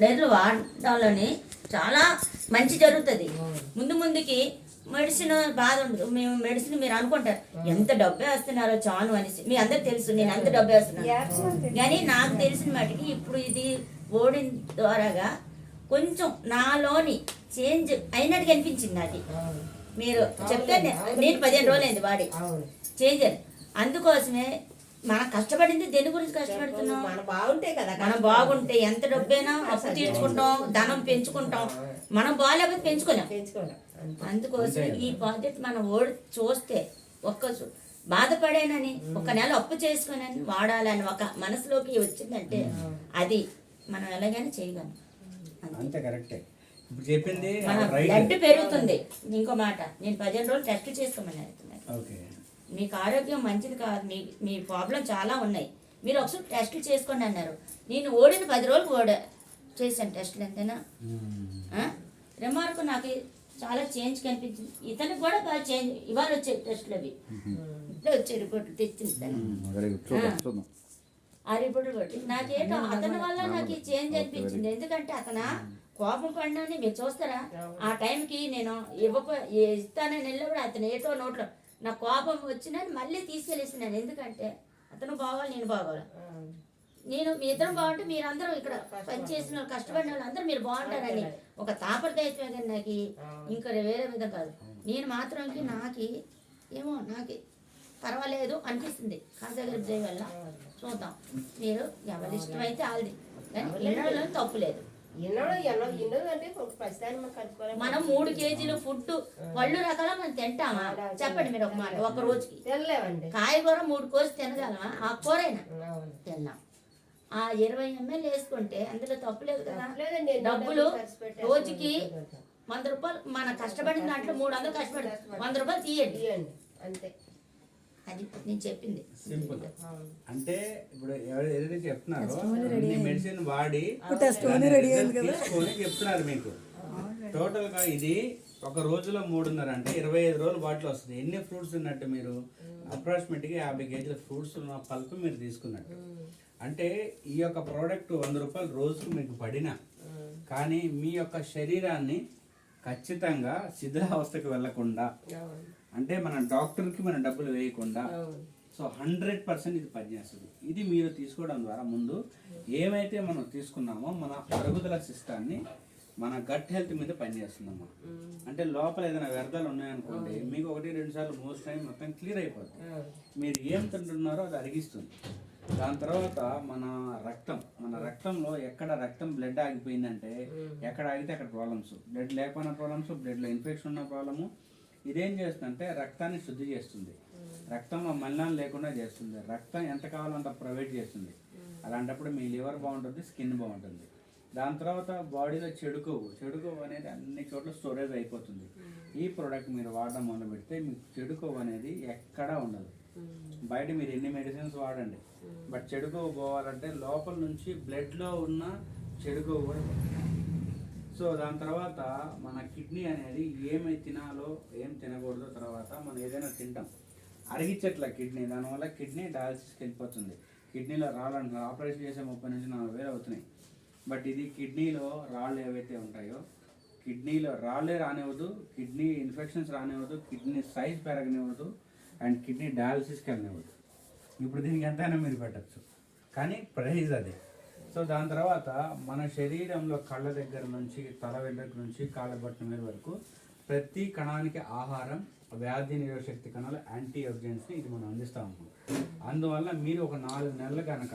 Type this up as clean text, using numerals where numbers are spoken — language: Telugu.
నెలలు వాడాలని చాలా మంచి జరుగుతుంది. ముందు ముందుకి మెడిసిన్ బాధ ఉండదు. మేము మెడిసిన్ మీరు అనుకుంటారు ఎంత డబ్బు వేస్తున్నారో చాను అనేసి, మీ అందరికి తెలుసు నేను ఎంత డబ్బు వేస్తున్నాను. కానీ నాకు తెలిసిన మటుకి ఇప్పుడు ఇది ఓడిన ద్వారాగా కొంచెం నాలోని చేంజ్ అయినట్టుగా అనిపించింది నాకు. మీరు చెప్తే నేను 15 రోజులైంది వాడి చేంజ్ అని. అందుకోసమే మనం కష్టపడింది దేని గురించి కష్టపడుతున్నాం? మనం బాగుంటే కదా, మనం బాగుంటే ఎంత డబ్బైనా అప్పు తీర్చుకుంటాం, ధనం పెంచుకుంటాం. మనం బాగాలేకపోతే పెంచుకోలేం. అందుకోసం ఈ పద్ధతి మనం చూస్తే బాధపడేనని ఒక నెల అప్పు చేసుకుని వాడాలని ఒక మనసులోకి వచ్చిందంటే అది మనం ఎలాగైనా చేయగలం. అంతే కరెక్టే. ఇప్పుడు చెప్పింది బ్లడ్ పెరుగుతుంది. ఇంకో మాట, నేను 15 రోజులు టెస్ట్ చేసుకోమని అడుగుతున్నాను. ఓకే, మీకు ఆరోగ్యం మంచిది కాదు, మీ ప్రాబ్లం చాలా ఉన్నాయి, మీరు ఒకసారి టెస్టులు చేసుకోండి అన్నారు. నేను ఓడిన 10 రోజులు చేశాను టెస్టులు. అంతేనా? రిమార్క్ నాకు చాలా చేంజ్ కనిపించింది. ఇతనికి కూడా బాగా చేంజ్. ఇవాళ వచ్చే టెస్టులు అవి ఇట్లా వచ్చే రిపోర్ట్లు తెచ్చింది. ఆ రిపోర్ట్లు కొట్టి నాకేటో అతని వల్ల నాకు చేంజ్ అనిపించింది. ఎందుకంటే అతను కోపం పడినని మీరు చూస్తారా, ఆ టైంకి నేను ఇస్తానని వెళ్ళినప్పుడు అతను ఏటో నోట్లో నా కోపం వచ్చినని మళ్ళీ తీసుకెళ్ళేసినాను. ఎందుకంటే అతను బాగోవాలి, నేను బాగోవాలి. నేను మీ ఇద్దరం బాగుంటే మీరందరూ ఇక్కడ పనిచేసిన వాళ్ళు, కష్టపడిన వాళ్ళు అందరూ మీరు బాగుంటారని ఒక తాపత్రయత్వమే. కానీ నాకు ఇంకా వేరే విధం కాదు. నేను మాత్రం నాకు పర్వాలేదు అనిపిస్తుంది. కాంతగారి దయ వల్ల చూద్దాం. మీరు ఎవరి ఇష్టమైతే వాళ్ళది, కానీ వినడంలో తప్పు లేదు. మనం 3 కేజీలు ఫుడ్ పళ్ళు రకాల మనం తింటామా? చెప్పండి మీరు ఒక మాట. ఒక రోజుకి కాయగూర 3 కోసి తినగలమా? ఆ కూరైనా తిన్నాం. ఆ 20 ml వేసుకుంటే అందులో తప్పు లేదు కదా. డబ్బులు రోజుకి 100 రూపాయలు, మన కష్టపడిన దాంట్లో 300 కష్టపడి 100 రూపాయలు తీయండి అంతే. అది నేను చెప్పింది సింపుల్. అంటే ఇప్పుడు ఏదైతే చెప్తున్నారో మెడిసిన్ వాడి తీసుకొని చెప్తున్నారు మీకు. టోటల్ గా ఇది ఒక రోజులో 3.5 అంటే 25 రోజులు బాటిల్ వస్తుంది. ఎన్ని ఫ్రూట్స్ ఉన్నట్టు మీరు అప్రాక్సిమేట్ గా 50 కేజీల ఫ్రూట్స్ ఉన్న పల్ప్ మీరు తీసుకున్నట్టు. అంటే ఈ యొక్క ప్రోడక్ట్ 100 రూపాయలు రోజుకు మీకు పడినా కానీ మీ యొక్క శరీరాన్ని ఖచ్చితంగా శిథిలావస్థకు వెళ్లకుండా, అంటే మన డాక్టర్కి మన డబ్బులు వేయకుండా, సో 100% ఇది పనిచేస్తుంది. ఇది మీరు తీసుకోవడం ద్వారా ముందు ఏమైతే మనం తీసుకున్నామో మన అరుగుదల సిస్టాన్ని, మన గట్ హెల్త్ మీద పనిచేస్తుందమ్మా. అంటే లోపల ఏదైనా వ్యర్థాలు ఉన్నాయనుకోండి, మీకు 1-2 సార్లు మోస్ట్ టైం మొత్తం క్లియర్ అయిపోతుంది. మీరు ఏం తింటున్నారో అది అరిగిస్తుంది. దాని తర్వాత మన రక్తంలో ఎక్కడ రక్తం బ్లడ్ ఆగిపోయిందంటే, ఎక్కడ ఆగితే అక్కడ ప్రాబ్లమ్స్, బ్లడ్ లేకపోయిన ప్రాబ్లమ్స్, బ్లడ్లో ఇన్ఫెక్షన్ ఉన్న ప్రాబ్లము. ఇదేం చేస్తుందంటే రక్తాన్ని శుద్ధి చేస్తుంది, రక్తంలో మలినాలు లేకుండా చేస్తుంది, రక్తం ఎంత కావాలో అంత ప్రొవైడ్ చేస్తుంది. అలాంటప్పుడు మీ లివర్ బాగుంటుంది, స్కిన్ బాగుంటుంది. దాని తర్వాత బాడీలో చెడు కొవ్వు అనేది అన్ని చోట్ల స్టోరేజ్ అయిపోతుంది. ఈ ప్రోడక్ట్ మీరు వాడడం మొదలు పెడితే మీకు చెడు కొవ్వు అనేది ఎక్కడా ఉండదు. బయట మీరు ఎన్ని మెడిసిన్స్ వాడండి, బట్ చెడు కొవ్వు పోవాలంటే లోపల నుంచి బ్లడ్లో ఉన్న చెడు కొవ్వు కూడా. సో దాని తర్వాత మన కిడ్నీ అనేది ఏమి తినాలో ఏం తినకూడదో, తర్వాత మనం ఏదైనా తింటాం అరిగించట్ల కిడ్నీ, దానివల్ల కిడ్నీ డయాలసిస్కి వెళ్ళిపోతుంది. కిడ్నీలో రాళ్ళంటున్నారు, ఆపరేషన్ చేసే 30-40 వేలు అవుతున్నాయి. బట్ ఇది కిడ్నీలో రాళ్ళు ఏవైతే ఉంటాయో, కిడ్నీలో రాళ్ళే రానివ్వదు, కిడ్నీ ఇన్ఫెక్షన్స్ రానివ్వదు, కిడ్నీ సైజ్ పెరగనివ్వదు, అండ్ కిడ్నీ డయాలసిస్కి వెళ్ళనివ్వదు. ఇప్పుడు దీనికి ఎంతైనా మీరు పెట్టచ్చు, కానీ ప్రైజ్ అది. సో దాని తర్వాత మన శరీరంలో కళ్ళ దగ్గర నుంచి తల వెంట్రుక నుంచి కాళ్ళ బట్టల మీద వరకు ప్రతి కణానికి ఆహారం, వ్యాధి నిరోధక శక్తి కణాలు, యాంటీ ఆక్సిడెంట్స్ని ఇది మనం అందిస్తాము. అందువల్ల మీరు ఒక 4 నెలలు కనుక